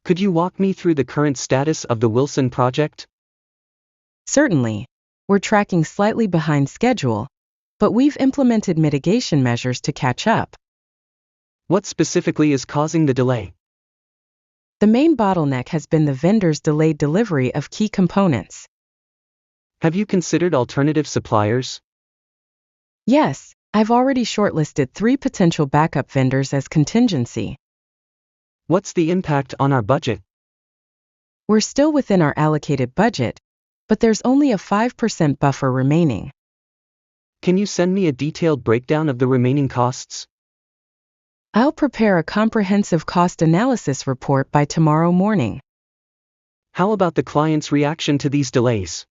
Could you walk me through the current status of the Wilson project? Certainly. We're tracking slightly behind schedule, but we've implemented mitigation measures to catch up. What specifically is causing the delay? The main bottleneck has been the vendor's delayed delivery of key components. Have you considered alternative suppliers? Yes, I've already shortlisted 3 potential backup vendors as contingency. What's the impact on our budget? We're still within our allocated budget, but there's only a 5% buffer remaining. Can you send me a detailed breakdown of the remaining costs? I'll prepare a comprehensive cost analysis report by tomorrow morning. How about the client's reaction to these delays?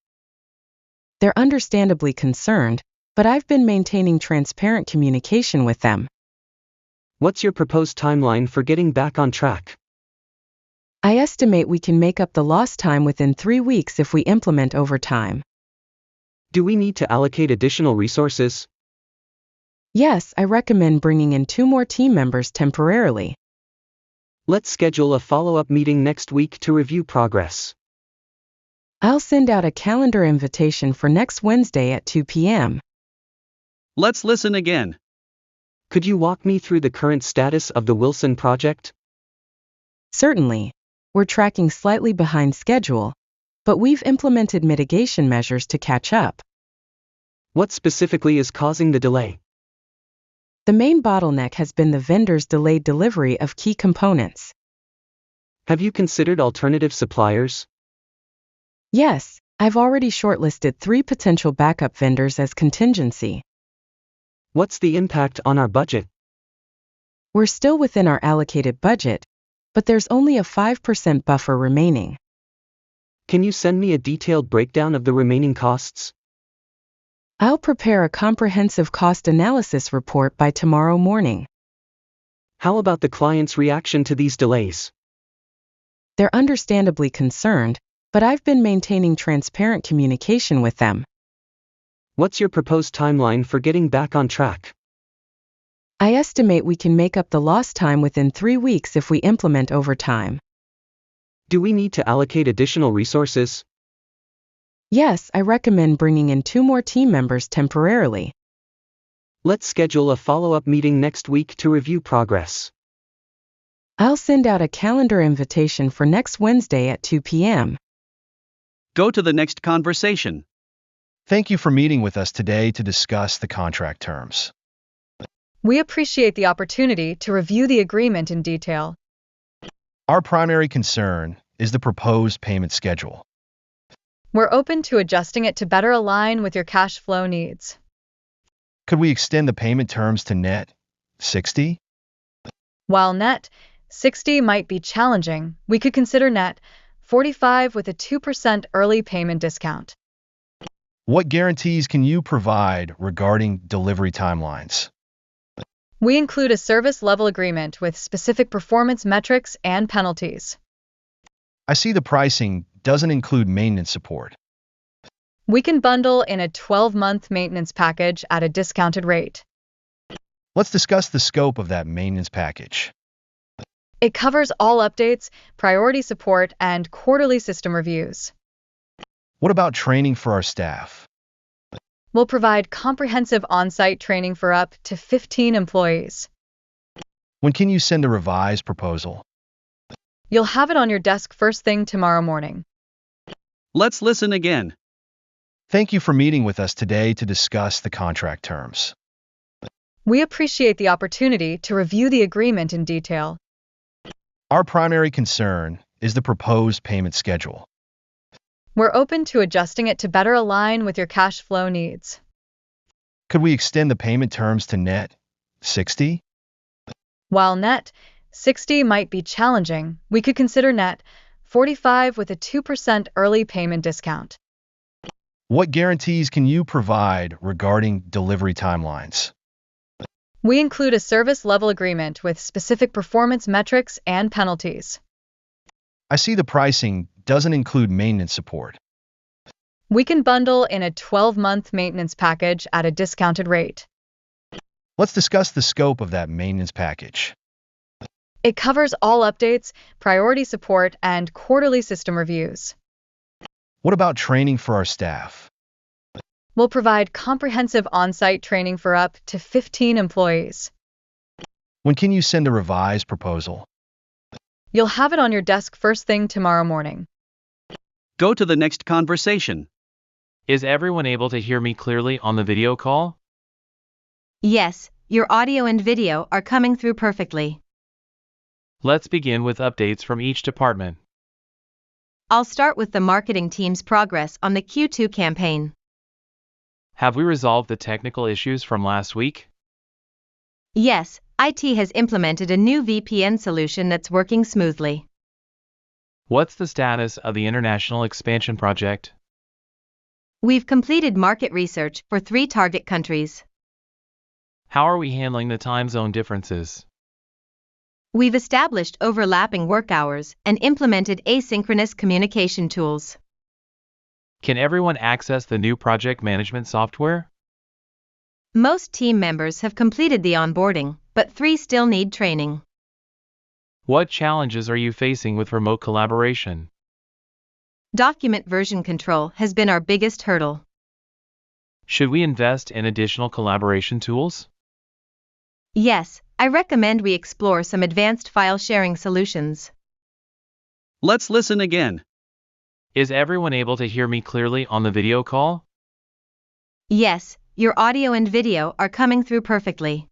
They're understandably concerned, but I've been maintaining transparent communication with them. What's your proposed timeline for getting back on track? I estimate we can make up the lost time within 3 weeks if we implement overtime. Do we need to allocate additional resources? Yes, I recommend bringing in 2 more team members temporarily. Let's schedule a follow-up meeting next week to review progress. I'll send out a calendar invitation for next Wednesday at 2 p.m. Let's listen again. Could you walk me through the current status of the Wilson project? Certainly. We're tracking slightly behind schedule, but we've implemented mitigation measures to catch up. What specifically is causing the delay? The main bottleneck has been the vendor's delayed delivery of key components. Have you considered alternative suppliers? Yes, I've already shortlisted 3 potential backup vendors as contingency. What's the impact on our budget? We're still within our allocated budget, but there's only a 5% buffer remaining. Can you send me a detailed breakdown of the remaining costs? I'll prepare a comprehensive cost analysis report by tomorrow morning. How about the client's reaction to these delays? They're understandably concerned, but I've been maintaining transparent communication with them. What's your proposed timeline for getting back on track? I estimate we can make up the lost time within 3 weeks if we implement overtime. Do we need to allocate additional resources? Yes, I recommend bringing in 2 more team members temporarily. Let's schedule a follow-up meeting next week to review progress. I'll send out a calendar invitation for next Wednesday at 2 p.m. Go to the next conversation. Thank you for meeting with us today to discuss the contract terms. We appreciate the opportunity to review the agreement in detail. Our primary concern is the proposed payment schedule. We're open to adjusting it to better align with your cash flow needs. Could we extend the payment terms to net 60? While net 60 might be challenging, we could consider net 45 with a 2% early payment discount. What guarantees can you provide regarding delivery timelines? We include a service level agreement with specific performance metrics and penalties. I see the pricing doesn't include maintenance support. We can bundle in a 12-month maintenance package at a discounted rate. Let's discuss the scope of that maintenance package. It covers all updates, priority support, and quarterly system reviews. What about training for our staff? We'll provide comprehensive on-site training for up to 15 employees. When can you send a revised proposal? You'll have it on your desk first thing tomorrow morning. Let's listen again. Thank you for meeting with us today to discuss the contract terms. We appreciate the opportunity to review the agreement in detail. Our primary concern is the proposed payment schedule. We're open to adjusting it to better align with your cash flow needs. Could we extend the payment terms to net 60? While net 60 might be challenging, we could consider net 45 with a 2% early payment discount. What guarantees can you provide regarding delivery timelines? We include a service level agreement with specific performance metrics and penalties. I see the pricing doesn't include maintenance support. We can bundle in a 12-month maintenance package at a discounted rate. Let's discuss the scope of that maintenance package. It covers all updates, priority support, and quarterly system reviews. What about training for our staff? We'll provide comprehensive on-site training for up to 15 employees. When can you send a revised proposal? You'll have it on your desk first thing tomorrow morning. Go to the next conversation. Is everyone able to hear me clearly on the video call? Yes, your audio and video are coming through perfectly. Let's begin with updates from each department. I'll start with the marketing team's progress on the Q2 campaign. Have we resolved the technical issues from last week? Yes, IT has implemented a new VPN solution that's working smoothly. What's the status of the international expansion project? We've completed market research for 3 target countries. How are we handling the time zone differences? We've established overlapping work hours and implemented asynchronous communication tools. Can everyone access the new project management software? Most team members have completed the onboarding, but 3 still need training. What challenges are you facing with remote collaboration? Document version control has been our biggest hurdle. Should we invest in additional collaboration tools? Yes, I recommend we explore some advanced file sharing solutions. Let's listen again. Is everyone able to hear me clearly on the video call? Yes, your audio and video are coming through perfectly.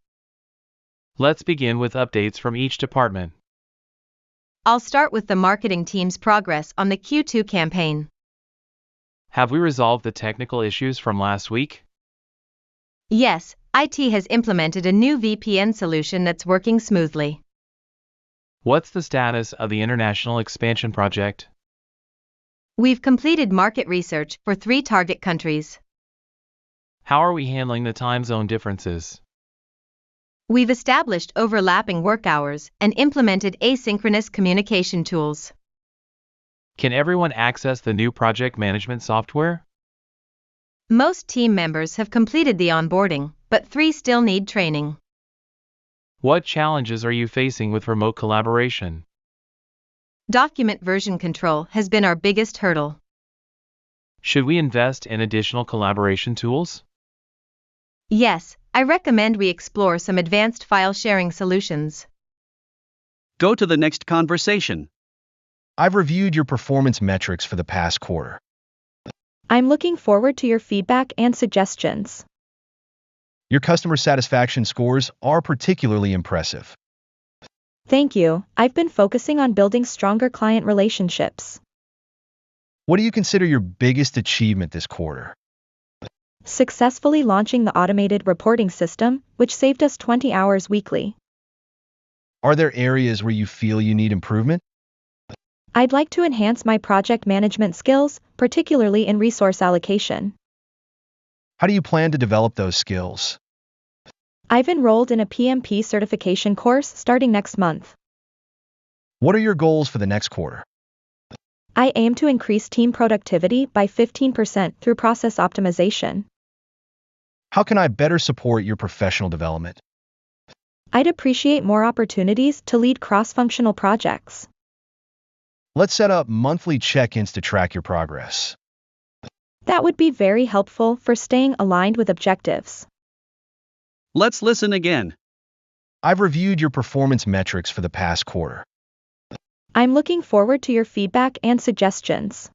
Let's begin with updates from each department. I'll start with the marketing team's progress on the Q2 campaign. Have we resolved the technical issues from last week? Yes, IT has implemented a new VPN solution that's working smoothly. What's the status of the international expansion project? We've completed market research for 3 target countries. How are we handling the time zone differences? We've established overlapping work hours and implemented asynchronous communication tools. Can everyone access the new project management software? Most team members have completed the onboarding, but 3 still need training. What challenges are you facing with remote collaboration? Document version control has been our biggest hurdle. Should we invest in additional collaboration tools? Yes, I recommend we explore some advanced file sharing solutions. Go to the next conversation. I've reviewed your performance metrics for the past quarter. I'm looking forward to your feedback and suggestions. Your customer satisfaction scores are particularly impressive. Thank you. I've been focusing on building stronger client relationships. What do you consider your biggest achievement this quarter? Successfully launching the automated reporting system, which saved us 20 hours weekly. Are there areas where you feel you need improvement? I'd like to enhance my project management skills, particularly in resource allocation. How do you plan to develop those skills? I've enrolled in a PMP certification course starting next month. What are your goals for the next quarter? I aim to increase team productivity by 15% through process optimization. How can I better support your professional development? I'd appreciate more opportunities to lead cross-functional projects. Let's set up monthly check-ins to track your progress. That would be very helpful for staying aligned with objectives. Let's listen again. I've reviewed your performance metrics for the past quarter. I'm looking forward to your feedback and suggestions.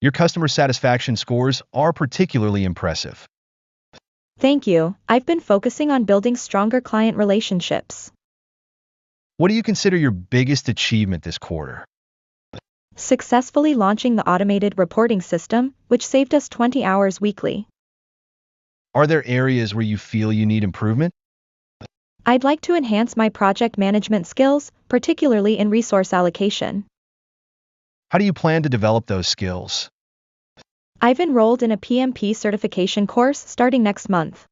Your customer satisfaction scores are particularly impressive. Thank you. I've been focusing on building stronger client relationships. What do you consider your biggest achievement this quarter? Successfully launching the automated reporting system, which saved us 20 hours weekly. Are there areas where you feel you need improvement? I'd like to enhance my project management skills, particularly in resource allocation. How do you plan to develop those skills? I've enrolled in a PMP certification course starting next month.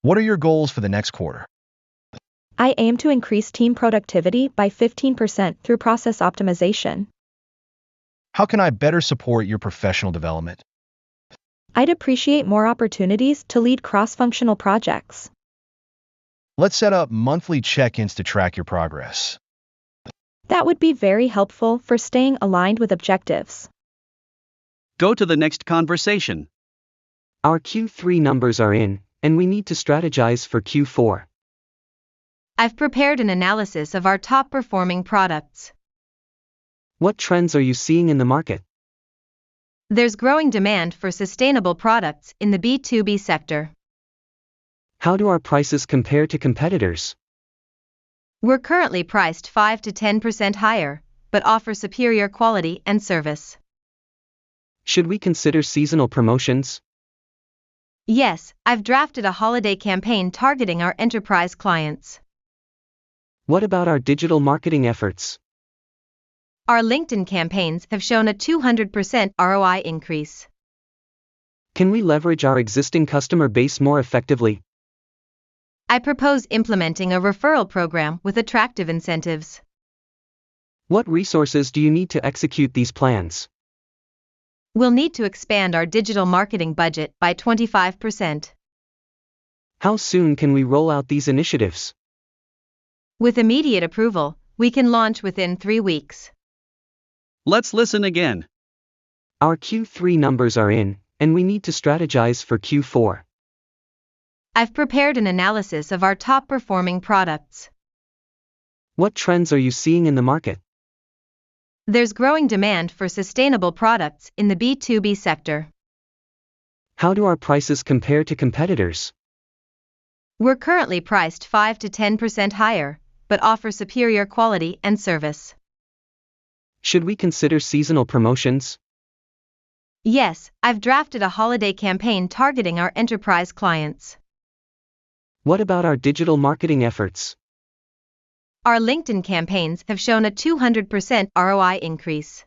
What are your goals for the next quarter? I aim to increase team productivity by 15% through process optimization. How can I better support your professional development? I'd appreciate more opportunities to lead cross-functional projects. Let's set up monthly check-ins to track your progress. That would be very helpful for staying aligned with objectives. Go to the next conversation. Our Q3 numbers are in, and we need to strategize for Q4. I've prepared an analysis of our top performing products. What trends are you seeing in the market? There's growing demand for sustainable products in the B2B sector. How do our prices compare to competitors? We're currently priced 5 to 10% higher, but offer superior quality and service. Should we consider seasonal promotions? Yes, I've drafted a holiday campaign targeting our enterprise clients. What about our digital marketing efforts? Our LinkedIn campaigns have shown a 200% ROI increase. Can we leverage our existing customer base more effectively? I propose implementing a referral program with attractive incentives. What resources do you need to execute these plans? We'll need to expand our digital marketing budget by 25%. How soon can we roll out these initiatives? With immediate approval, we can launch within 3 weeks. Let's listen again. Our Q3 numbers are in, and we need to strategize for Q4. I've prepared an analysis of our top performing products. What trends are you seeing in the market? There's growing demand for sustainable products in the B2B sector. How do our prices compare to competitors? We're currently priced 5 to 10% higher, but offer superior quality and service. Should we consider seasonal promotions? Yes, I've drafted a holiday campaign targeting our enterprise clients. What about our digital marketing efforts? Our LinkedIn campaigns have shown a 200% ROI increase.